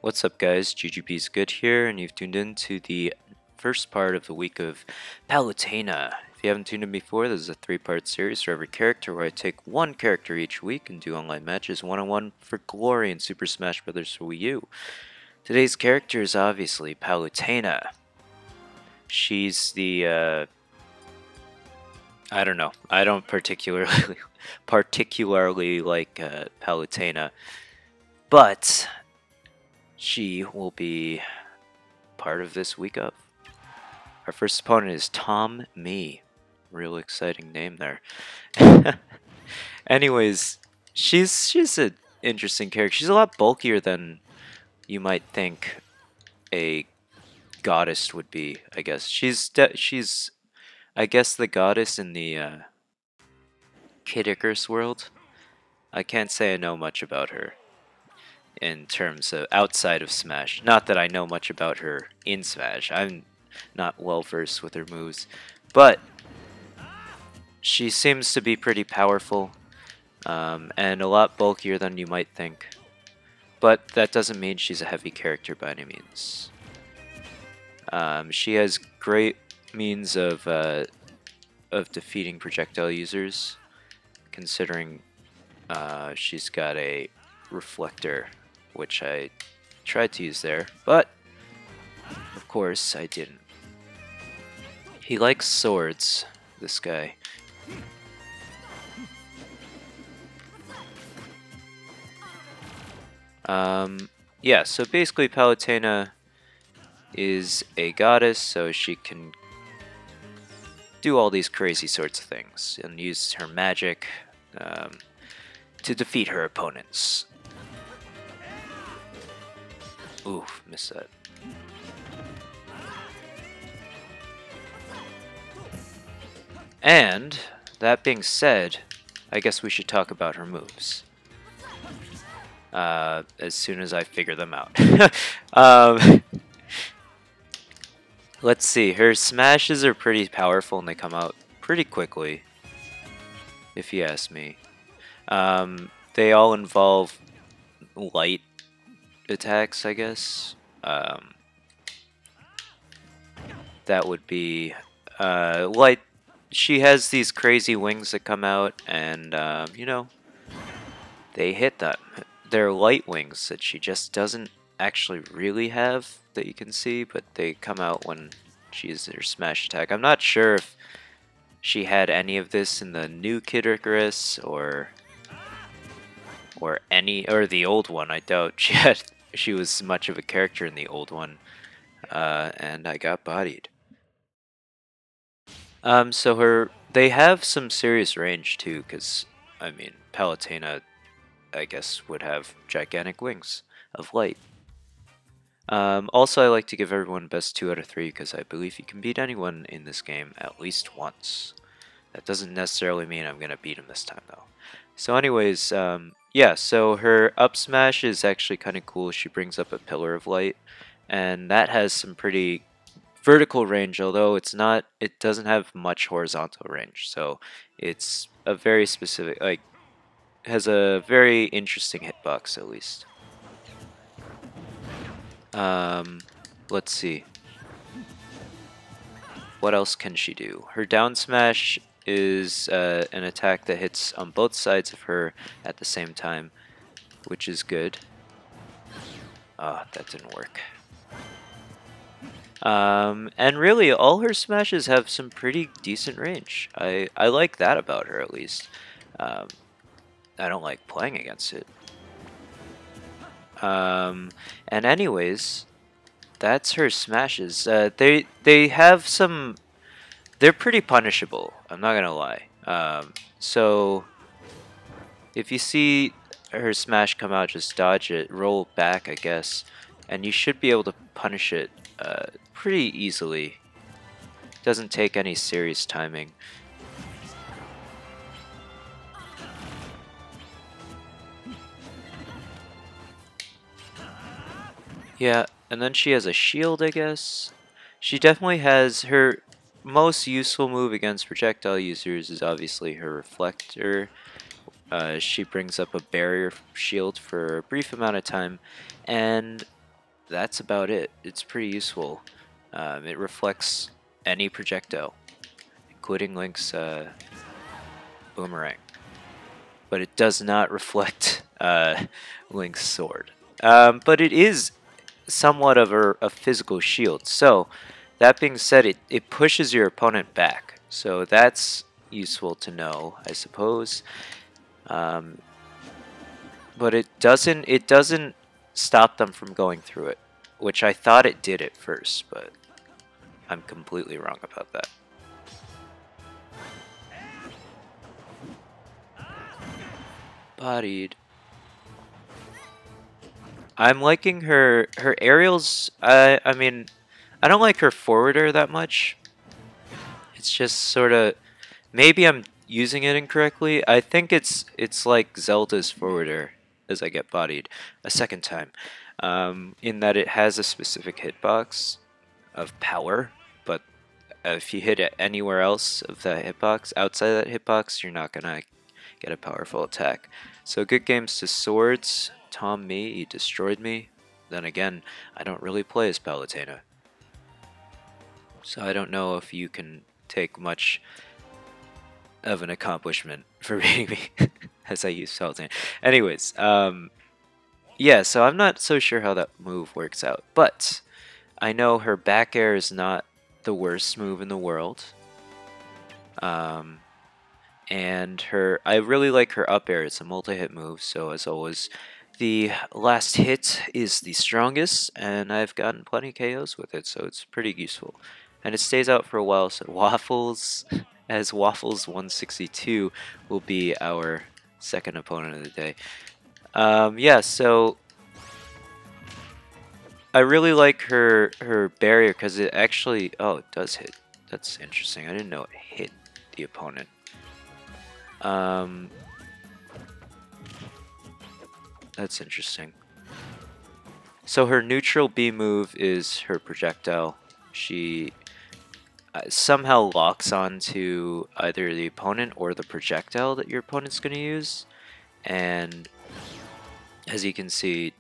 What's up guys, GGB's Good here, and you've tuned in to the first part of the week of Palutena. If you haven't tuned in before, this is a 3-part series for every character where I take one character each week and do online matches one-on-one for glory in Super Smash Bros. For Wii U. Today's character is obviously Palutena. She's the, I don't know, I don't particularly like Palutena, but she will be part of this week of. Our first opponent is Tom Me. Real exciting name there. Anyways, she's an interesting character. She's a lot bulkier than you might think a goddess would be. I guess she's I guess the goddess in the Kid Icarus world. I can't say I know much about her in terms of outside of Smash. Not that I know much about her in Smash. I'm not well versed with her moves, but she seems to be pretty powerful and a lot bulkier than you might think. But that doesn't mean she's a heavy character by any means. She has great means of defeating projectile users, considering she's got a reflector, which I tried to use there, but of course I didn't. He likes swords, this guy. Yeah, so basically Palutena is a goddess, so she can do all these crazy sorts of things and use her magic to defeat her opponents. Oof, missed that. And, that being said, I guess we should talk about her moves. As soon as I figure them out. Let's see, her smashes are pretty powerful and they come out pretty quickly, if you ask me. They all involve light attacks, I guess. That would be light. She has these crazy wings that come out, and you know, they hit them. They're light wings that she just doesn't actually really have that you can see, but they come out when she uses her smash attack. I'm not sure if she had any of this in the new Kid Icarus or the old one. I doubt she was much of a character in the old one, and I got bodied. So they have some serious range too, because I mean Palutena, I guess, would have gigantic wings of light. Also, I like to give everyone best 2 out of 3 because I believe you can beat anyone in this game at least once. That doesn't necessarily mean I'm gonna beat him this time though. So anyways, yeah, so her up smash is actually kind of cool. She brings up a pillar of light, and that has some pretty vertical range, although it doesn't have much horizontal range. So it's a very specific, like, has a very interesting hitbox at least. Let's see. What else can she do? Her down smash is an attack that hits on both sides of her at the same time, which is good. Ah, that didn't work. And really, all her smashes have some pretty decent range. I like that about her, at least. I don't like playing against it. And anyways, that's her smashes. They have some. They're pretty punishable. I'm not gonna lie. So if you see her smash come out, just dodge it, roll back, I guess, and you should be able to punish it pretty easily. Doesn't take any serious timing. Yeah, and then she has a shield, I guess. She definitely has her most useful move against projectile users is obviously her reflector. She brings up a barrier shield for a brief amount of time, and that's about it. It's pretty useful. It reflects any projectile, including Link's boomerang, but it does not reflect Link's sword. But it is somewhat of a physical shield. So, that being said, it pushes your opponent back. So that's useful to know, I suppose. Um, but it doesn't stop them from going through it, which I thought it did at first, but I'm completely wrong about that. Bodied. I'm liking her aerials. I mean, I don't like her forwarder that much. It's just sort of, maybe I'm using it incorrectly. I think it's like Zelda's forwarder as I get bodied a second time, in that it has a specific hitbox of power, but if you hit it anywhere else of that hitbox, outside that hitbox, you're not gonna get a powerful attack. So good games to swords. Tom me, he destroyed me. Then again, I don't really play as Palutena, so I don't know if you can take much of an accomplishment for beating me as I use Palutena. Anyways, yeah, so I'm not so sure how that move works out, but I know her back air is not the worst move in the world. And I really like her up air. It's a multi-hit move, so as always, the last hit is the strongest, and I've gotten plenty of KOs with it, so it's pretty useful. And it stays out for a while, so Waffles, as Waffles 162, will be our second opponent of the day. Yeah, so I really like her barrier because it actually, oh, it does hit. That's interesting. I didn't know it hit the opponent. That's interesting. So her neutral B move is her projectile. She somehow locks onto either the opponent or the projectile that your opponent's going to use. And as you can see,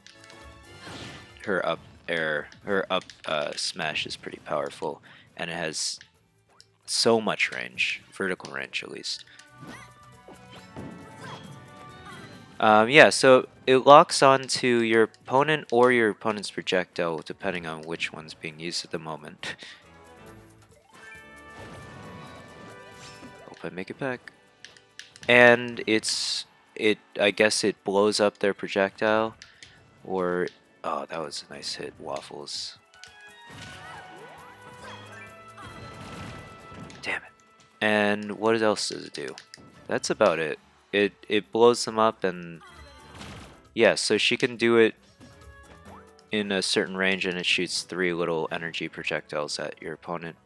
her up air, her up smash is pretty powerful. And it has so much range, vertical range at least. Yeah, so it locks onto your opponent or your opponent's projectile, depending on which one's being used at the moment. Hope I make it back. And I guess it blows up their projectile, or, oh, that was a nice hit, Waffles. Damn it. And what else does it do? That's about it. It blows them up, and yeah, so she can do it in a certain range, and it shoots 3 little energy projectiles at your opponent,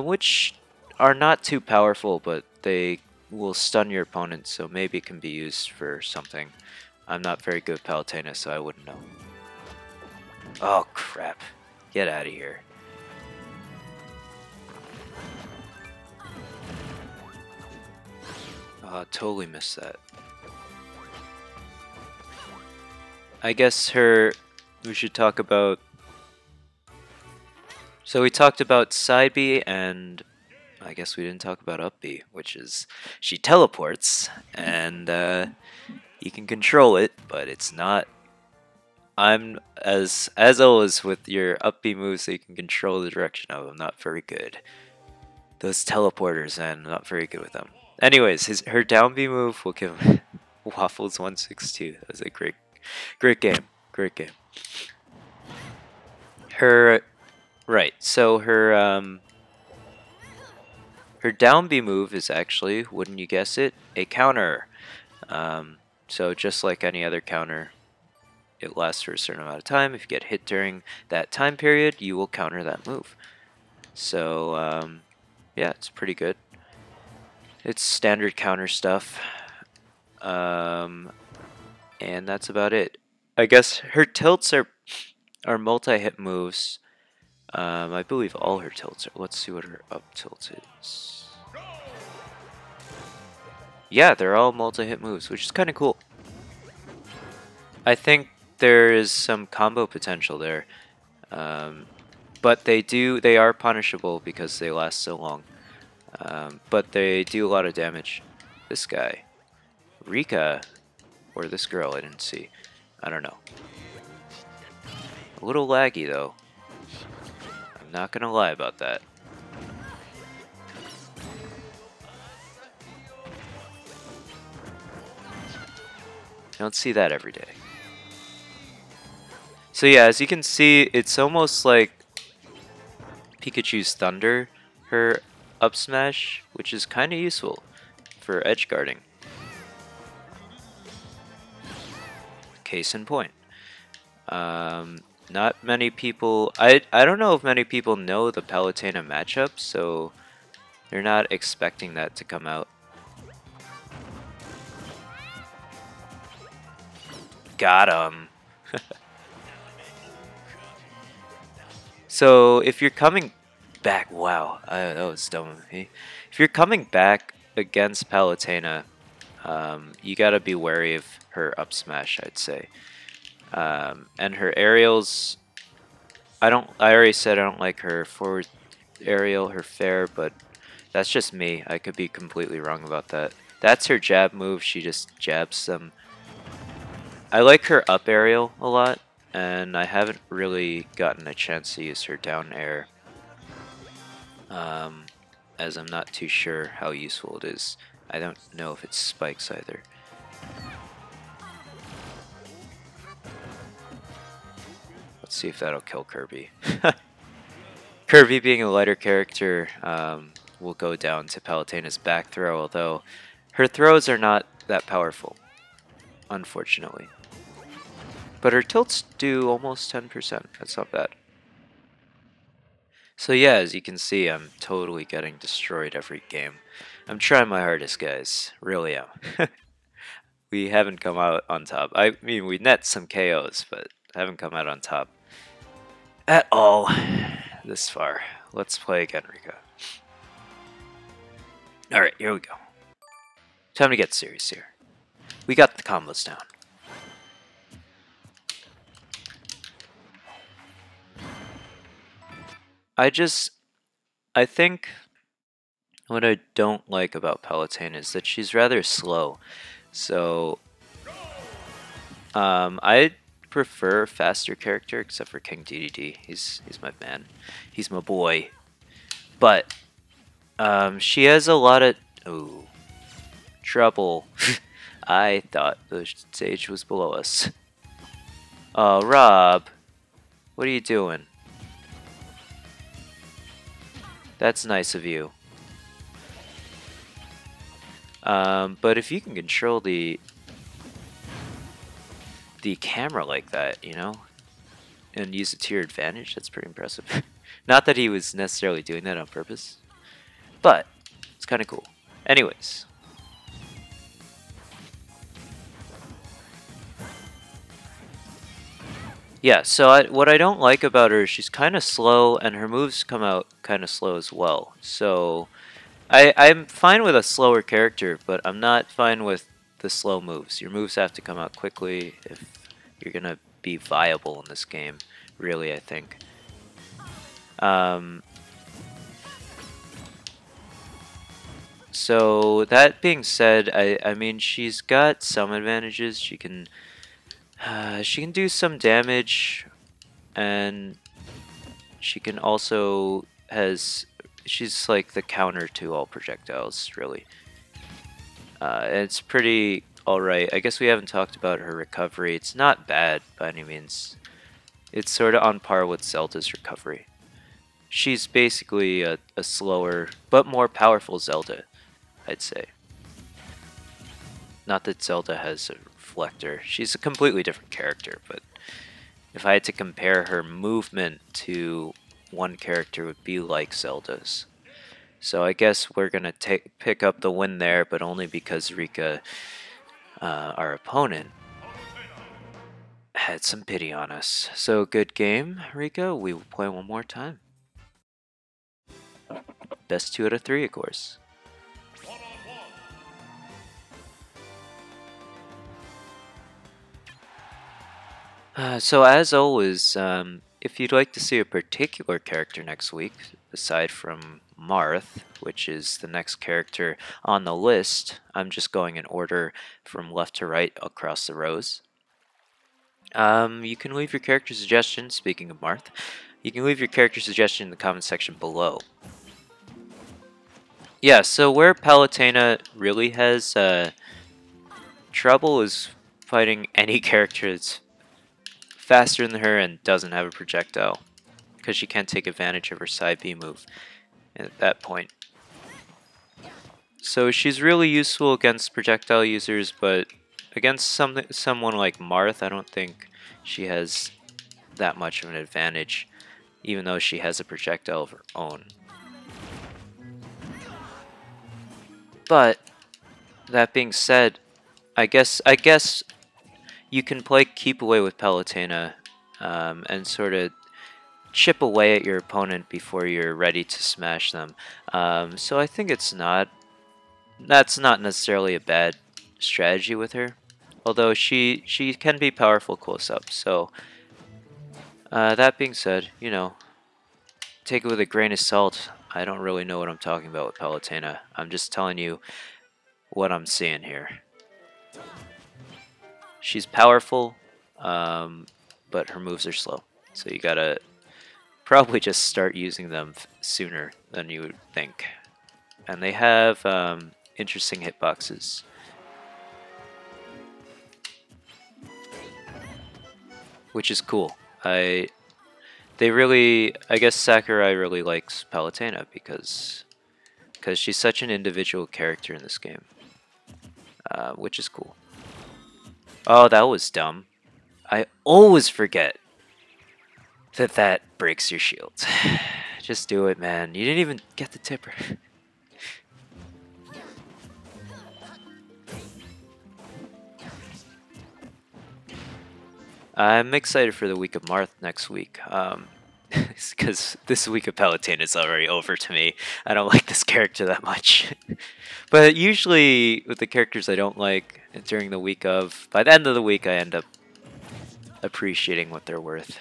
which are not too powerful, but they will stun your opponent, so maybe it can be used for something. I'm not very good at Palutena, so I wouldn't know. Oh crap, get out of here. Totally missed that. I guess we should talk about, so we talked about side B, and I guess we didn't talk about up B, which is she teleports, and you can control it, but it's not, I'm, as always with your up B moves that you can control the direction of, I'm not very good. Those teleporters, and I'm not very good with them. Anyways, her down B move will give him Waffles 162. That was a great game. Great game. Right, so her down B move is actually, wouldn't you guess it, a counter. So just like any other counter, it lasts for a certain amount of time. If you get hit during that time period, you will counter that move. So yeah, it's pretty good. It's standard counter stuff. And that's about it. I guess her tilts are multi-hit moves. I believe all her tilts are. Let's see what her up tilt is. Yeah, they're all multi-hit moves, which is kind of cool. I think there is some combo potential there. But they are punishable because they last so long. But they do a lot of damage. This guy, Rika, or this girl, I didn't see. I don't know. A little laggy though. I'm not gonna lie about that. You don't see that every day. So yeah, as you can see, it's almost like Pikachu's Thunder, her up smash, which is kind of useful for edge guarding. Case in point. Not many people. I don't know if many people know the Palutena matchup, so they're not expecting that to come out. Got him. So if you're coming back, wow, that was dumb of me. If you're coming back against Palutena, you gotta be wary of her up smash, I'd say. And her aerials, I already said I don't like her forward aerial, her fair, but that's just me. I could be completely wrong about that. That's her jab move. She just jabs them. I like her up aerial a lot, and I haven't really gotten a chance to use her down air, as I'm not too sure how useful it is. I don't know if it spikes either. Let's see if that'll kill Kirby. Kirby being a lighter character will go down to Palutena's back throw, although her throws are not that powerful, unfortunately. But her tilts do almost 10%. That's not bad. So yeah, as you can see, I'm totally getting destroyed every game. I'm trying my hardest, guys. Really am. We haven't come out on top. I mean, we net some KOs, but haven't come out on top at all this far. Let's play again, Rika. Alright, here we go. Time to get serious here. We got the combos down. I think what I don't like about Palutena is that she's rather slow. So, I prefer a faster character, except for King DDD. He's my man. He's my boy. But, she has a lot of... Ooh. Trouble. I thought the stage was below us. Oh, Rob. What are you doing? That's nice of you. But if you can control the camera like that, you know, and use it to your advantage, that's pretty impressive. Not that he was necessarily doing that on purpose, but it's kind of cool. Anyways. Yeah, so what I don't like about her is she's kind of slow, and her moves come out kind of slow as well. So I'm fine with a slower character, but I'm not fine with the slow moves. Your moves have to come out quickly if you're going to be viable in this game, really, I think. So that being said, I mean, she's got some advantages. She can do some damage, and she can also she's like the counter to all projectiles, really. It's pretty alright. I guess we haven't talked about her recovery. It's not bad by any means. It's sort of on par with Zelda's recovery. She's basically a slower but more powerful Zelda, I'd say. Not that Zelda has a reflector. She's a completely different character, but if I had to compare her movement to one character, it would be like Zelda's. So I guess we're gonna pick up the win there, but only because Rika, our opponent, had some pity on us. So good game, Rika. We will play one more time. Best 2 out of 3, of course. So as always, if you'd like to see a particular character next week, aside from Marth, which is the next character on the list, I'm just going in order from left to right across the rows. You can leave your character suggestion, speaking of Marth, you can leave your character suggestion in the comment section below. Yeah, so where Palutena really has trouble is fighting any character that's faster than her and doesn't have a projectile, because she can't take advantage of her side B move at that point. So she's really useful against projectile users, but against someone like Marth, I don't think she has that much of an advantage, even though she has a projectile of her own. But that being said, I guess you can play keep away with Palutena and sort of chip away at your opponent before you're ready to smash them. So I think that's not necessarily a bad strategy with her, although she can be powerful close up. So that being said, you know, take it with a grain of salt. I don't really know what I'm talking about with Palutena. I'm just telling you what I'm seeing here. She's powerful, but her moves are slow. So you gotta probably just start using them sooner than you would think. And they have interesting hitboxes. Which is cool. I guess Sakurai really likes Palutena because she's such an individual character in this game, which is cool. Oh, that was dumb. I always forget that breaks your shield. Just do it, man. You didn't even get the tipper. I'm excited for the week of Marth next week. Because this week of Palutena is already over to me. I don't like this character that much. But usually with the characters I don't like during the week of, by the end of the week I end up appreciating what they're worth.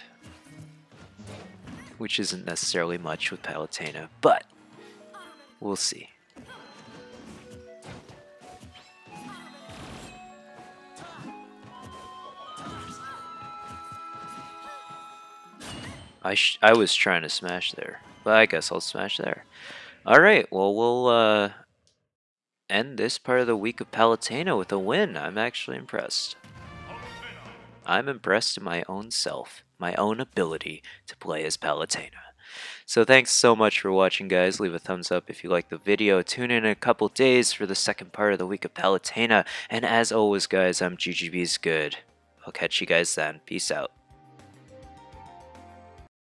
Which isn't necessarily much with Palutena, but we'll see. I was trying to smash there, but I guess I'll smash there. Alright, well, we'll end this part of the week of Palutena with a win. I'm actually impressed. I'm impressed in my own self, my own ability to play as Palutena. So thanks so much for watching, guys. Leave a thumbs up if you liked the video. Tune in a couple days for the second part of the week of Palutena. And as always, guys, I'm GGB's Good. I'll catch you guys then. Peace out.